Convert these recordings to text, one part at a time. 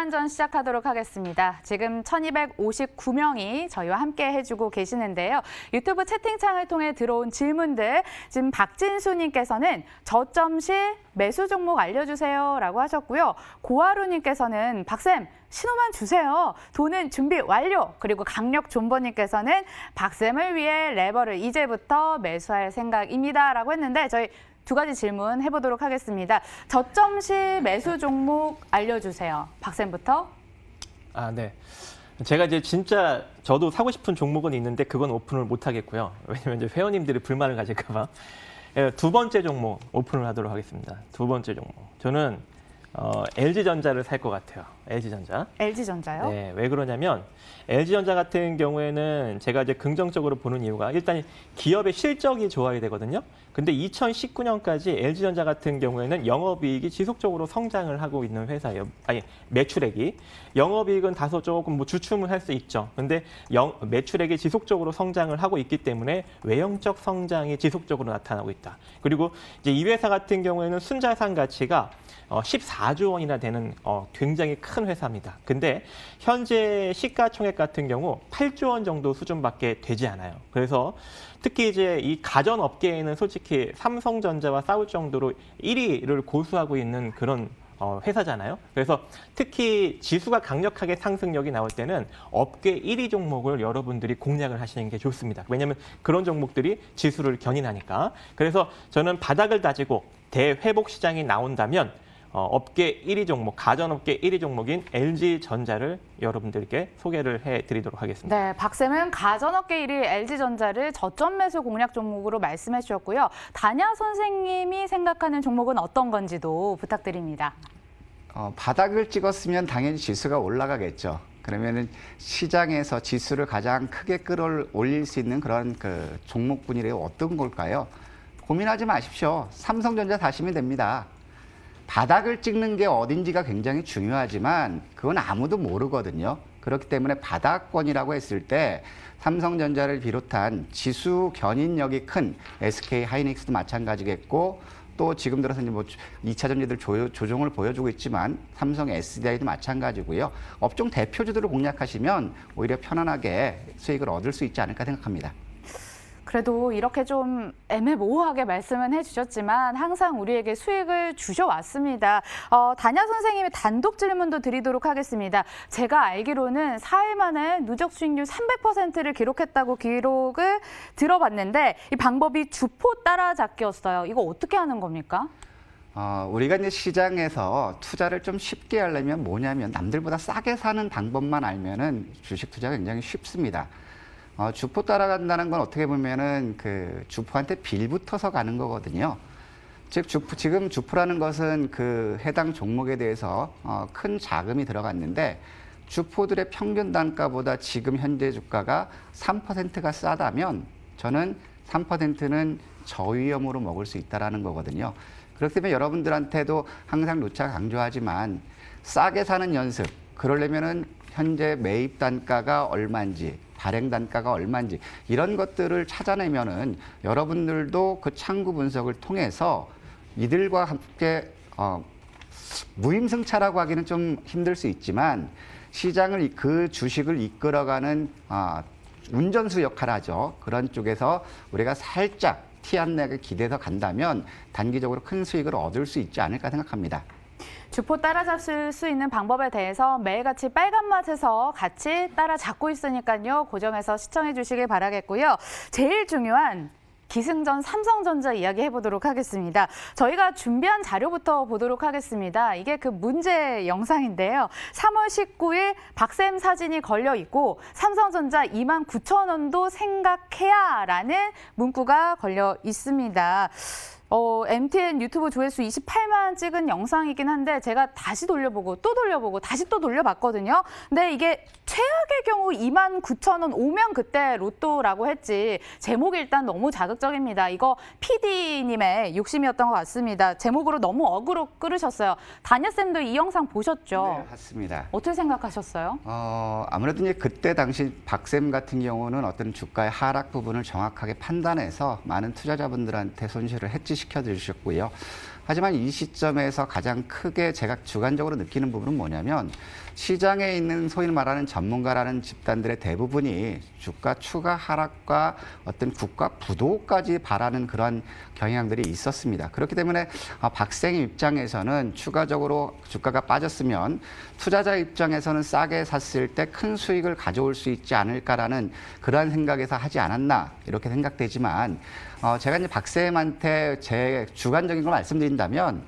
전반전 시작하도록 하겠습니다. 지금 1259명이 저희와 함께 해주고 계시는데요. 유튜브 채팅창을 통해 들어온 질문들, 지금 박진수님께서는 저점 시 매수 종목 알려주세요 라고 하셨고요. 고하루님께서는 박쌤 신호만 주세요. 돈은 준비 완료. 그리고 강력 존버님께서는 박쌤을 위해 레버를 이제부터 매수할 생각입니다 라고 했는데 저희 두 가지 질문 해보도록 하겠습니다. 저점 시 매수 종목 알려주세요. 박쌤부터. 네. 제가 이제 진짜 저도 사고 싶은 종목은 있는데 그건 오픈을 못 하겠고요. 왜냐면 이제 회원님들이 불만을 가질까 봐. 두 번째 종목 오픈을 하도록 하겠습니다. 두 번째 종목. 저는 LG전자를 살 것 같아요. LG전자. LG전자요? 네, 왜 그러냐면 LG전자 같은 경우에는 제가 이제 긍정적으로 보는 이유가 일단 기업의 실적이 좋아야 되거든요. 근데 2019년까지 LG전자 같은 경우에는 영업이익이 지속적으로 성장을 하고 있는 회사예요. 아니, 매출액이. 영업이익은 다소 조금 뭐 주춤을 할 수 있죠. 근데 매출액이 지속적으로 성장을 하고 있기 때문에 외형적 성장이 지속적으로 나타나고 있다. 그리고 이제 이 회사 같은 경우에는 순자산 가치가 14조 원이나 되는 굉장히 큰 회사입니다. 근데 현재 시가총액 같은 경우 8조 원 정도 수준밖에 되지 않아요. 그래서 특히 이제 이 가전업계에는 솔직히 삼성전자와 싸울 정도로 1위를 고수하고 있는 그런 회사잖아요. 그래서 특히 지수가 강력하게 상승력이 나올 때는 업계 1위 종목을 여러분들이 공략을 하시는 게 좋습니다. 왜냐하면 그런 종목들이 지수를 견인하니까. 그래서 저는 바닥을 다지고 대회복 시장이 나온다면 업계 1위 종목, 가전업계 1위 종목인 LG전자를 여러분들께 소개를 해드리도록 하겠습니다. 네, 박쌤은 가전업계 1위 LG전자를 저점 매수 공략 종목으로 말씀해 주셨고요. 다냐 선생님이 생각하는 종목은 어떤 건지도 부탁드립니다. 바닥을 찍었으면 당연히 지수가 올라가겠죠. 그러면은 시장에서 지수를 가장 크게 끌어올릴 수 있는 그런 그 종목군이 어떤 걸까요? 고민하지 마십시오. 삼성전자 사시면 됩니다. 바닥을 찍는 게 어딘지가 굉장히 중요하지만 그건 아무도 모르거든요. 그렇기 때문에 바닥권이라고 했을 때 삼성전자를 비롯한 지수 견인력이 큰 SK 하이닉스도 마찬가지겠고 또 지금 들어서 이제 뭐 2차 전지들 조정을 보여주고 있지만 삼성 SDI도 마찬가지고요. 업종 대표주들을 공략하시면 오히려 편안하게 수익을 얻을 수 있지 않을까 생각합니다. 그래도 이렇게 좀 애매모호하게 말씀은 해주셨지만 항상 우리에게 수익을 주셔왔습니다. 다냐 선생님의 단독 질문도 드리도록 하겠습니다. 제가 알기로는 4일 만에 누적 수익률 300%를 기록했다고 기록을 들어봤는데 이 방법이 주포 따라잡기였어요. 이거 어떻게 하는 겁니까? 우리가 이제 시장에서 투자를 좀 쉽게 하려면 뭐냐면 남들보다 싸게 사는 방법만 알면은 주식 투자가 굉장히 쉽습니다. 주포 따라간다는 건 어떻게 보면은 그 주포한테 빌붙어서 가는 거거든요. 즉 지금 주포라는 것은 그 해당 종목에 대해서 큰 자금이 들어갔는데 주포들의 평균 단가보다 지금 현재 주가가 3%가 싸다면 저는 3%는 저위험으로 먹을 수 있다라는 거거든요. 그렇기 때문에 여러분들한테도 항상 누차 강조하지만 싸게 사는 연습, 그러려면은 현재 매입 단가가 얼마인지, 발행 단가가 얼마인지 이런 것들을 찾아내면은 여러분들도 그 창구 분석을 통해서 이들과 함께 무임승차라고 하기는 좀 힘들 수 있지만 시장을 그 주식을 이끌어가는 운전수 역할을 하죠. 그런 쪽에서 우리가 살짝 티 안 내게 기대서 간다면 단기적으로 큰 수익을 얻을 수 있지 않을까 생각합니다. 주포 따라잡을 수 있는 방법에 대해서 매일같이 빨간맛에서 같이 따라잡고 있으니까요. 고정해서 시청해 주시길 바라겠고요. 제일 중요한 기승전 삼성전자 이야기 해보도록 하겠습니다. 저희가 준비한 자료부터 보도록 하겠습니다. 이게 그 문제 영상인데요. 3월 19일 박쌤 사진이 걸려 있고 삼성전자 29,000원도 생각해야 라는 문구가 걸려 있습니다. MTN 유튜브 조회수 28만 찍은 영상이긴 한데 제가 다시 돌려보고 또 돌려보고 다시 또 돌려봤거든요. 근데 이게 최악의 경우 29,000원 오면 그때 로또라고 했지 제목이 일단 너무 자극적입니다. 이거 PD님의 욕심이었던 것 같습니다. 제목으로 너무 어그로 끌으셨어요. 다냐쌤도 이 영상 보셨죠? 네, 맞습니다. 어떻게 생각하셨어요? 아무래도 이제 그때 당시 박쌤 같은 경우는 어떤 주가의 하락 부분을 정확하게 판단해서 많은 투자자분들한테 손실을 했지 일치시켜 주셨고요. 하지만 이 시점에서 가장 크게 제가 주관적으로 느끼는 부분은 뭐냐면 시장에 있는 소위 말하는 전문가라는 집단들의 대부분이 주가 추가 하락과 어떤 국가 부도까지 바라는 그런 경향들이 있었습니다. 그렇기 때문에 박생의 입장에서는 추가적으로 주가가 빠졌으면 투자자 입장에서는 싸게 샀을 때 큰 수익을 가져올 수 있지 않을까라는 그러한 생각에서 하지 않았나 이렇게 생각되지만 제가 이제 박쌤한테 제 주관적인 걸 말씀드린다면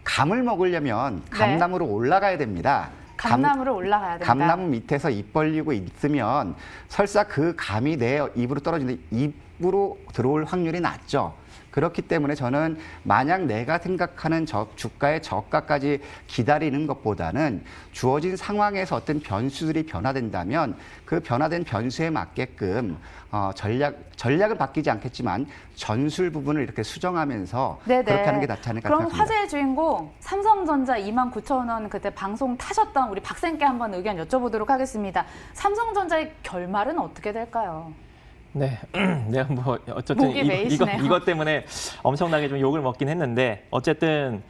감을 먹으려면 감나무로 올라가야 됩니다. 감나무로 올라가야 된다. 감나무 밑에서 입 벌리고 있으면 설사 그 감이 내 입으로 떨어지는데 입으로 들어올 확률이 낮죠. 그렇기 때문에 저는 만약 내가 생각하는 주가의 저가까지 기다리는 것보다는 주어진 상황에서 어떤 변수들이 변화된다면 그 변화된 변수에 맞게끔 전략은 바뀌지 않겠지만 전술 부분을 이렇게 수정하면서 네네. 그렇게 하는 게 낫지 않을까 그럼 생각합니다. 화제의 주인공 삼성전자 29,000원 그때 방송 타셨던 우리 박쌤께 한번 의견 여쭤보도록 하겠습니다. 삼성전자의 결말은 어떻게 될까요? 네, 내가 뭐 어쨌든 목이 메이시네요. 이것 때문에 엄청나게 좀 욕을 먹긴 했는데 어쨌든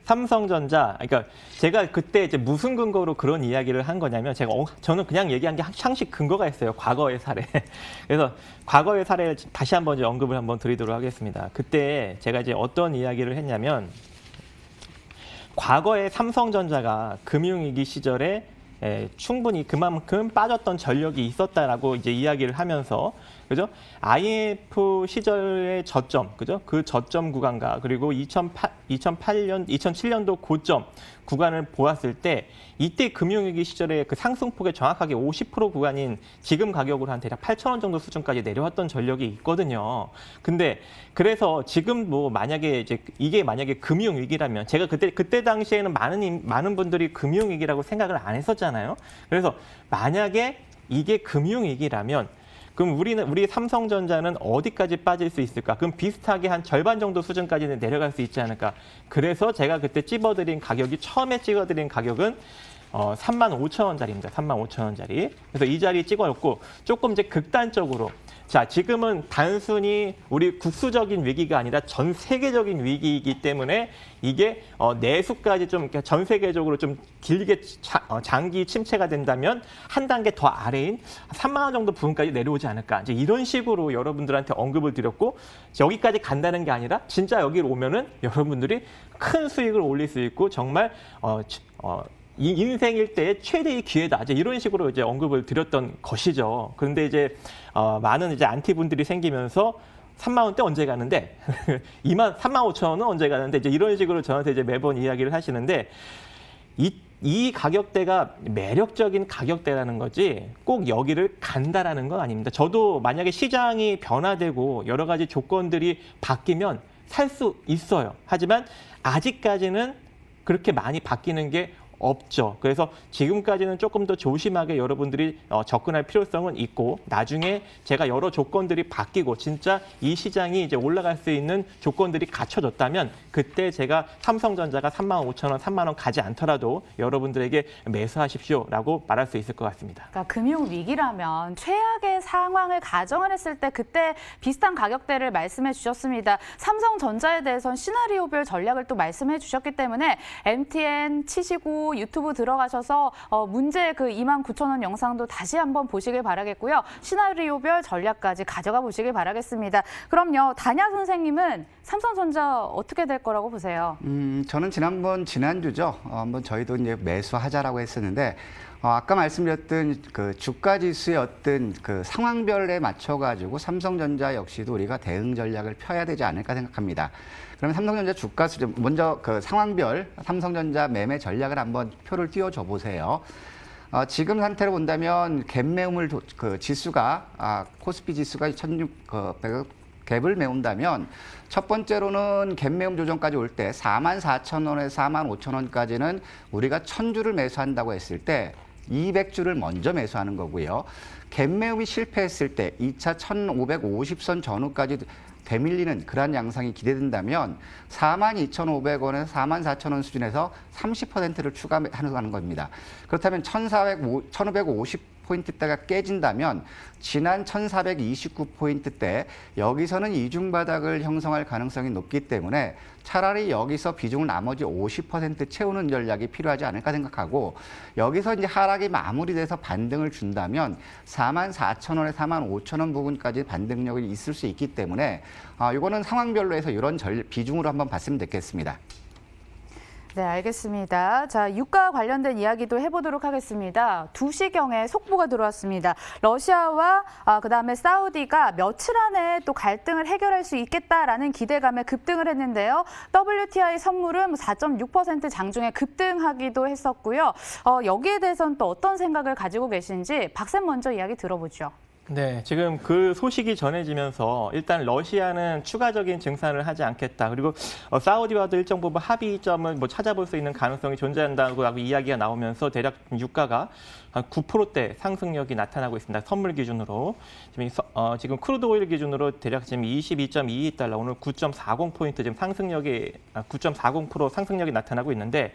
삼성전자, 그러니까 제가 그때 이제 무슨 근거로 그런 이야기를 한 거냐면 저는 그냥 얘기한 게 상식 근거가 있어요. 과거의 사례. 그래서 과거의 사례를 다시 한번 이제 언급을 한번 드리도록 하겠습니다. 그때 제가 이제 어떤 이야기를 했냐면 과거에 삼성전자가 금융위기 시절에 충분히 그만큼 빠졌던 전력이 있었다라고 이제 이야기를 하면서 그죠? IMF 시절의 저점, 그죠? 그 저점 구간과 그리고 2007년도 고점 구간을 보았을 때 이때 금융위기 시절에 그 상승폭의 정확하게 50% 구간인 지금 가격으로 한 대략 8,000원 정도 수준까지 내려왔던 전력이 있거든요. 근데 그래서 지금 뭐 만약에 이제 이게 만약에 금융위기라면 제가 그때 당시에는 많은 분들이 금융위기라고 생각을 안 했었잖아요. 그래서 만약에 이게 금융위기라면 그럼 우리 삼성전자는 어디까지 빠질 수 있을까? 그럼 비슷하게 한 절반 정도 수준까지는 내려갈 수 있지 않을까? 그래서 제가 그때 처음에 찍어드린 가격은 35,000원짜리입니다. 35,000원짜리. 그래서 이 자리 찍어놓고 조금 이제 극단적으로 자, 지금은 단순히 우리 국수적인 위기가 아니라 전 세계적인 위기이기 때문에 이게 내수까지 좀 전 세계적으로 좀 길게 장기 침체가 된다면 한 단계 더 아래인 3만 원 정도 부분까지 내려오지 않을까. 이제 이런 식으로 여러분들한테 언급을 드렸고 여기까지 간다는 게 아니라 진짜 여기로 오면은 여러분들이 큰 수익을 올릴 수 있고 정말 이 인생일 때의 최대의 기회다. 이제 이런 식으로 이제 언급을 드렸던 것이죠. 그런데 이제 많은 이제 안티분들이 생기면서 3만 원대 언제 가는데 35,000원은 언제 가는데 이제 이런 식으로 저한테 이제 매번 이야기를 하시는데 이 가격대가 매력적인 가격대라는 거지 꼭 여기를 간다라는 건 아닙니다. 저도 만약에 시장이 변화되고 여러 가지 조건들이 바뀌면 살 수 있어요. 하지만 아직까지는 그렇게 많이 바뀌는 게 없죠. 그래서 지금까지는 조금 더 조심하게 여러분들이 접근할 필요성은 있고 나중에 제가 여러 조건들이 바뀌고 진짜 이 시장이 이제 올라갈 수 있는 조건들이 갖춰졌다면 그때 제가 삼성전자가 35,000원, 3만 원 가지 않더라도 여러분들에게 매수하십시오라고 말할 수 있을 것 같습니다. 그러니까 금융 위기라면 최악의 상황을 가정을 했을 때 그때 비슷한 가격대를 말씀해 주셨습니다. 삼성전자에 대해서는 시나리오별 전략을 또 말씀해 주셨기 때문에 MTN 치시고 유튜브 들어가셔서 문제 그 29,000원 영상도 다시 한번 보시길 바라겠고요. 시나리오별 전략까지 가져가 보시길 바라겠습니다. 그럼요, 다냐 선생님은 삼성전자 어떻게 될 거라고 보세요? 저는 지난주죠. 한번 저희도 이제 매수하자라고 했었는데 아까 말씀드렸던 그 주가 지수의 어떤 그 상황별에 맞춰가지고 삼성전자 역시도 우리가 대응 전략을 펴야 되지 않을까 생각합니다. 그러면 삼성전자 주가 수준 먼저 그 상황별 삼성전자 매매 전략을 한번 표를 띄워줘 보세요. 지금 상태로 본다면 갭 지수가 코스피 지수가 1,600 갭을 메운다면 첫 번째로는 갭 매움 조정까지 올 때 44,000원에서 45,000원까지는 우리가 1,000주를 매수한다고 했을 때 200주를 먼저 매수하는 거고요. 갭 매움이 실패했을 때 2차 1,550선 전후까지 되밀리는 그러한 양상이 기대된다면 42,500원에서 44,000원 수준에서 30%를 추가하는 겁니다. 그렇다면 1,550 200포인트대가 깨진다면 지난 1429포인트대 여기서는 이중 바닥을 형성할 가능성이 높기 때문에 차라리 여기서 비중을 나머지 50% 채우는 전략이 필요하지 않을까 생각하고 여기서 이제 하락이 마무리돼서 반등을 준다면 44,000원에 45,000원 부분까지 반등력이 있을 수 있기 때문에 이거는 상황별로 해서 이런 비중으로 한번 봤으면 좋겠습니다. 네, 알겠습니다. 자, 유가 관련된 이야기도 해보도록 하겠습니다. 2시경에 속보가 들어왔습니다. 러시아와 그다음에 사우디가 며칠 안에 또 갈등을 해결할 수 있겠다라는 기대감에 급등을 했는데요. WTI 선물은 4.6% 장중에 급등하기도 했었고요. 여기에 대해서는 또 어떤 생각을 가지고 계신지 박쌤 먼저 이야기 들어보죠. 네, 지금 그 소식이 전해지면서 일단 러시아는 추가적인 증산을 하지 않겠다. 그리고 사우디와도 일정 부분 합의점을 뭐 찾아볼 수 있는 가능성이 존재한다고 이야기가 나오면서 대략 유가가 한 9%대 상승력이 나타나고 있습니다. 선물 기준으로. 지금 크루드 오일 기준으로 대략 지금 22.22달러, 오늘 9.40포인트 지금 상승력이 9.40% 상승력이 나타나고 있는데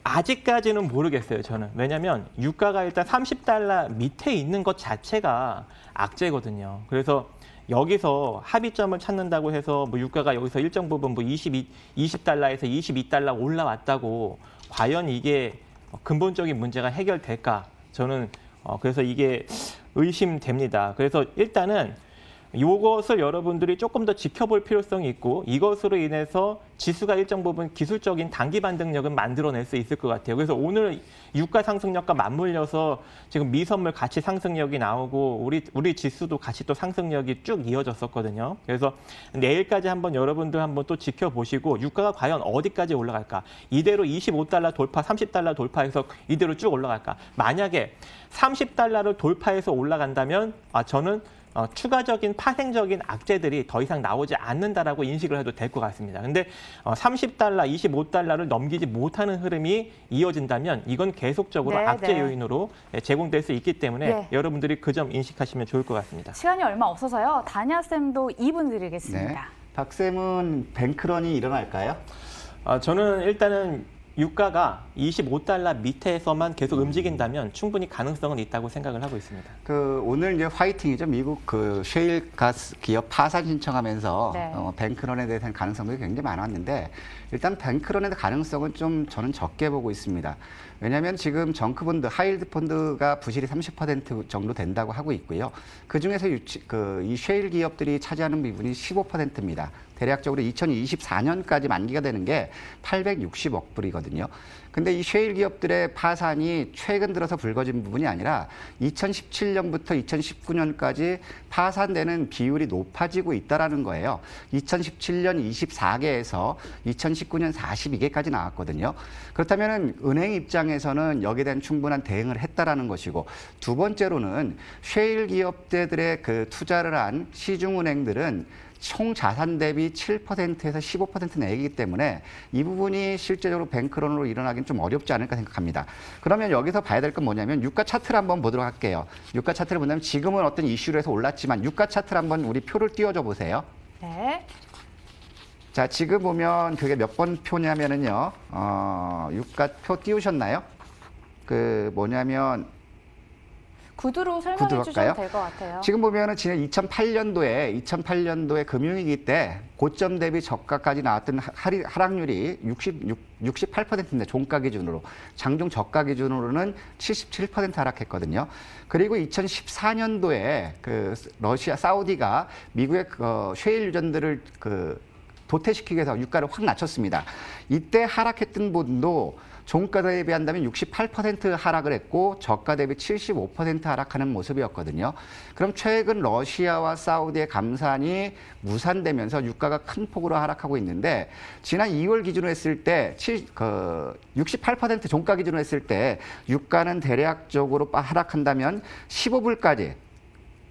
아직까지는 모르겠어요, 저는. 왜냐하면 유가가 일단 30달러 밑에 있는 것 자체가 악재거든요. 그래서 여기서 합의점을 찾는다고 해서 뭐 유가가 여기서 일정 부분 뭐 20달러에서 22달러 올라왔다고 과연 이게 근본적인 문제가 해결될까? 저는 그래서 이게 의심됩니다. 그래서 일단은 이것을 여러분들이 조금 더 지켜볼 필요성이 있고 이것으로 인해서 지수가 일정 부분 기술적인 단기 반등력은 만들어낼 수 있을 것 같아요. 그래서 오늘 유가 상승력과 맞물려서 지금 미선물 가치 상승력이 나오고 우리 지수도 같이 또 상승력이 쭉 이어졌었거든요. 그래서 내일까지 한번 여러분들 한번 또 지켜보시고 유가가 과연 어디까지 올라갈까? 이대로 25달러 돌파, 30달러 돌파해서 이대로 쭉 올라갈까? 만약에 30달러를 돌파해서 올라간다면 저는 추가적인 파생적인 악재들이 더 이상 나오지 않는다라고 인식을 해도 될 것 같습니다. 근데 30달러, 25달러를 넘기지 못하는 흐름이 이어진다면 이건 계속적으로 악재 요인으로 제공될 수 있기 때문에 여러분들이 그 점 인식하시면 좋을 것 같습니다. 시간이 얼마 없어서요. 다냐쌤도 2분 드리겠습니다. 네. 박쌤은 뱅크런이 일어날까요? 저는 일단은 유가가 25달러 밑에서만 계속 움직인다면 충분히 가능성은 있다고 생각을 하고 있습니다. 오늘 이제 화이팅이죠. 미국 셰일 가스 기업 파산 신청하면서 뱅크런에 대한 가능성들이 굉장히 많았는데 일단 뱅크런의 가능성은 좀 저는 적게 보고 있습니다. 왜냐하면 지금 정크펀드, 하이힐드 펀드가 부실이 30% 정도 된다고 하고 있고요. 그중에서 이 셰일 기업들이 차지하는 부분이 15%입니다. 대략적으로 2024년까지 만기가 되는 게 860억 불이거든요. 근데 이 셰일 기업들의 파산이 최근 들어서 불거진 부분이 아니라 2017년부터 2019년까지 파산되는 비율이 높아지고 있다는 거예요. 2017년 24개에서 2019년 42개까지 나왔거든요. 그렇다면 은행 입장에서는 여기에 대한 충분한 대응을 했다라는 것이고 두 번째로는 셰일 기업들의 그 투자를 한 시중은행들은 총 자산 대비 7%에서 15% 내기이기 때문에 이 부분이 실제적으로 뱅크런으로 일어나기는 좀 어렵지 않을까 생각합니다. 그러면 여기서 봐야 될 건 뭐냐면 유가 차트를 한번 보도록 할게요. 유가 차트를 보면 지금은 어떤 이슈로 해서 올랐지만 유가 차트를 한번 우리 표를 띄워줘 보세요. 네. 자, 지금 보면 그게 몇 번 표냐면은요. 유가표 띄우셨나요? 구두로 설명해 주셔도 될 것 같아요. 지금 보면은 지난 2008년도에 금융위기 때 고점 대비 저가까지 나왔던 하락률이 68%인데 종가 기준으로 장중 저가 기준으로는 77% 하락했거든요. 그리고 2014년도에 러시아 사우디가 미국의 셰일 유전들을 도태시키기 위해서 유가를 확 낮췄습니다. 이때 하락했던 분도 종가 대비한다면 68% 하락을 했고 저가 대비 75% 하락하는 모습이었거든요. 그럼 최근 러시아와 사우디의 감산이 무산되면서 유가가 큰 폭으로 하락하고 있는데 지난 2월 기준으로 했을 때 68% 종가 기준으로 했을 때 유가는 대략적으로 하락한다면 15불까지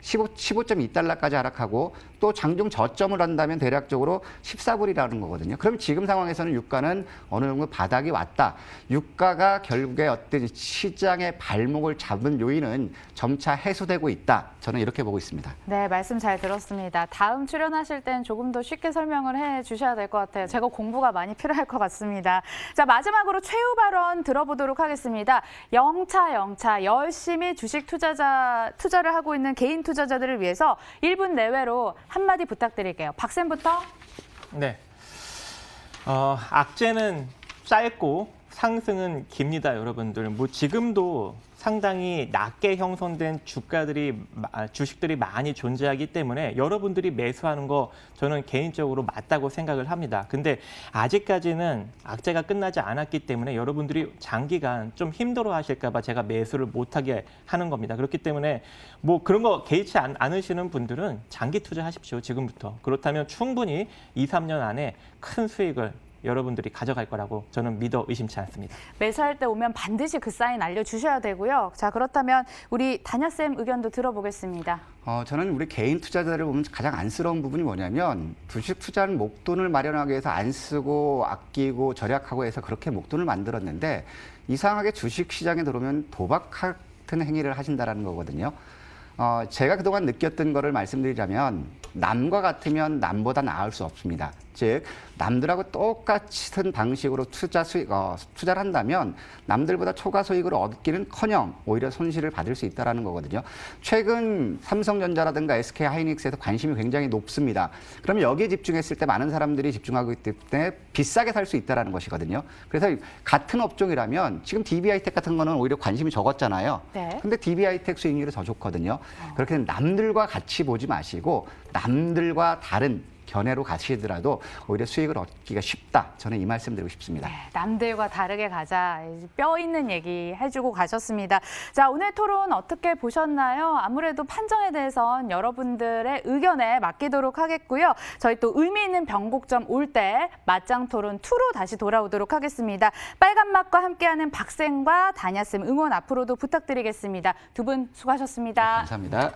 15.2달러까지 하락하고 또 장중 저점을 한다면 대략적으로 14불이라는 거거든요. 그럼 지금 상황에서는 유가는 어느 정도 바닥이 왔다. 유가가 결국에 어떤 시장의 발목을 잡은 요인은 점차 해소되고 있다. 저는 이렇게 보고 있습니다. 네, 말씀 잘 들었습니다. 다음 출연하실 땐 조금 더 쉽게 설명을 해 주셔야 될 것 같아요. 제가 공부가 많이 필요할 것 같습니다. 자, 마지막으로 최후 발언 들어보도록 하겠습니다. 영차 열심히 주식 투자를 하고 있는 개인 투자자들을 위해서 1분 내외로 한마디 부탁드릴게요. 박쌤부터. 네. 악재는 짧고 상승은 깁니다, 여러분들. 뭐 지금도 상당히 낮게 형성된 주식들이 많이 존재하기 때문에 여러분들이 매수하는 거 저는 개인적으로 맞다고 생각을 합니다. 근데 아직까지는 악재가 끝나지 않았기 때문에 여러분들이 장기간 좀 힘들어 하실까 봐 제가 매수를 못하게 하는 겁니다. 그렇기 때문에 뭐 그런 거 개의치 않으시는 분들은 장기 투자하십시오, 지금부터. 그렇다면 충분히 2, 3년 안에 큰 수익을 여러분들이 가져갈 거라고 저는 믿어 의심치 않습니다. 매수할 때 오면 반드시 그 사인 알려주셔야 되고요. 자, 그렇다면 우리 다냐쌤 의견도 들어보겠습니다. 저는 우리 개인 투자자들을 보면 가장 안쓰러운 부분이 뭐냐면 주식 투자는 목돈을 마련하기 위해서 안 쓰고 아끼고 절약하고 해서 그렇게 목돈을 만들었는데 이상하게 주식 시장에 들어오면 도박 같은 행위를 하신다는 거거든요. 제가 그동안 느꼈던 거를 말씀드리자면 남과 같으면 남보다 나을 수 없습니다. 즉 남들하고 똑같은 방식으로 투자를 한다면 남들보다 초과 수익을 얻기는커녕 오히려 손실을 받을 수 있다는 거거든요. 최근 삼성전자라든가 SK하이닉스에서 관심이 굉장히 높습니다. 그러면 여기에 집중했을 때 많은 사람들이 집중하고 있기 때문에 비싸게 살 수 있다는 것이거든요. 그래서 같은 업종이라면 지금 DB하이텍 같은 거는 오히려 관심이 적었잖아요. 네. 근데 DB하이텍 수익률이 더 좋거든요. 그렇게 남들과 같이 보지 마시고 남들과 다른 견해로 가시더라도 오히려 수익을 얻기가 쉽다. 저는 이 말씀 드리고 싶습니다. 네, 남들과 다르게 가자. 뼈 있는 얘기 해주고 가셨습니다. 자, 오늘 토론 어떻게 보셨나요? 아무래도 판정에 대해선 여러분들의 의견에 맡기도록 하겠고요. 저희 또 의미 있는 변곡점 올 때 맞짱 토론 2로 다시 돌아오도록 하겠습니다. 빨간맛과 함께하는 박쌤과 다냐쌤 응원 앞으로도 부탁드리겠습니다. 두 분 수고하셨습니다. 네, 감사합니다.